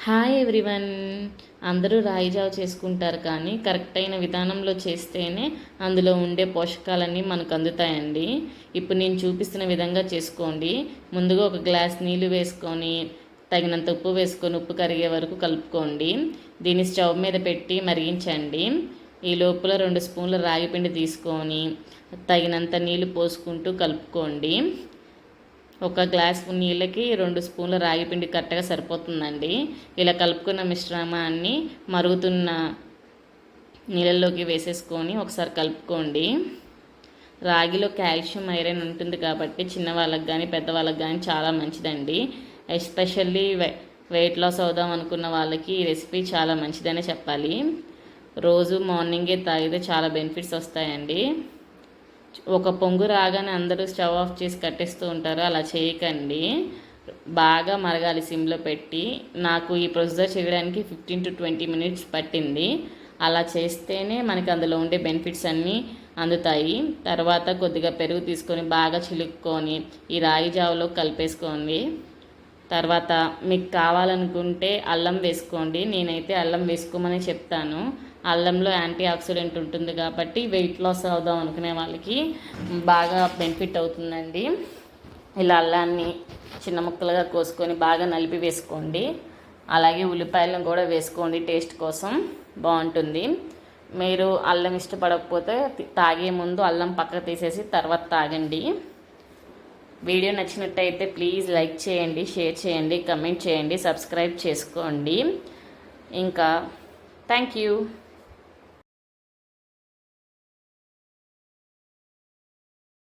Hi everyone. అందరూ రాగి జావ చేసుకుంటారు, కానీ కరెక్ట్ అయిన విధానంలో చేస్తేనే అందులో ఉండే పోషకాలన్నీ మనకు అందుతాయండి. ఇప్పుడు నేను చూపిస్తున్న విధంగా చేసుకోండి. ముందుగా ఒక గ్లాస్ నీళ్ళు వేసుకొని తగినంత ఉప్పు వేసుకొని ఉప్పు కరిగే వరకు కలుపుకోండి. దీన్ని స్టవ్ మీద పెట్టి మరిగించండి. ఈ లోపల 2 స్పూన్ల రాగిపిండి తీసుకొని తగినంత నీళ్ళు పోసుకుంటూ కలుపుకోండి. ఒక గ్లాస్ నీళ్ళకి 2 స్పూన్ల రాగిపిండి కరెక్ట్గా సరిపోతుందండి. ఇలా కలుపుకున్న మిశ్రమాన్ని మరుగుతున్న నీళ్ళల్లోకి వేసేసుకొని ఒకసారి కలుపుకోండి. రాగిలో కాల్షియం, ఐరన్ ఉంటుంది కాబట్టి చిన్నవాళ్ళకి కానీ పెద్దవాళ్ళకి కానీ చాలా మంచిదండి. ఎస్పెషల్లీ వెయిట్ లాస్ అవుదాం అనుకున్న వాళ్ళకి ఈ రెసిపీ చాలా మంచిదనే చెప్పాలి. రోజు మార్నింగే తాగితే చాలా బెనిఫిట్స్ వస్తాయండి. ఒక పొంగు రాగానే అందరూ స్టవ్ ఆఫ్ చేసి కట్టేస్తూ ఉంటారు, అలా చేయకండి. బాగా మరగాలి సిమ్లో పెట్టి. నాకు ఈ ప్రొసీజర్ చేయడానికి 15 to 20 మినిట్స్ పట్టింది. అలా చేస్తేనే మనకి అందులో ఉండే బెనిఫిట్స్ అన్నీ అందుతాయి. తర్వాత కొద్దిగా పెరుగు తీసుకొని బాగా చిలుక్కొని ఈ రాగి జావలో కలిపేసుకోండి. తర్వాత మీకు కావాలనుకుంటే అల్లం వేసుకోండి. నేనైతే అల్లం వేసుకోమని చెప్తాను. అల్లంలో యాంటీ ఆక్సిడెంట్ ఉంటుంది కాబట్టి వెయిట్ లాస్ అవుదాం అనుకునే వాళ్ళకి బాగా బెనిఫిట్ అవుతుందండి. ఇలా అల్లాన్ని చిన్న ముక్కలుగా కోసుకొని బాగా నలిపి వేసుకోండి. అలాగే ఉల్లిపాయలను కూడా వేసుకోండి, టేస్ట్ కోసం బాగుంటుంది. మీరు అల్లం ఇష్టపడకపోతే తాగే ముందు అల్లం పక్కకు తీసేసి తర్వాత తాగండి. వీడియో నచ్చినట్టయితే ప్లీజ్ లైక్ చేయండి, షేర్ చేయండి, కమెంట్ చేయండి, సబ్స్క్రైబ్ చేసుకోండి. ఇంకా థ్యాంక్ యూ.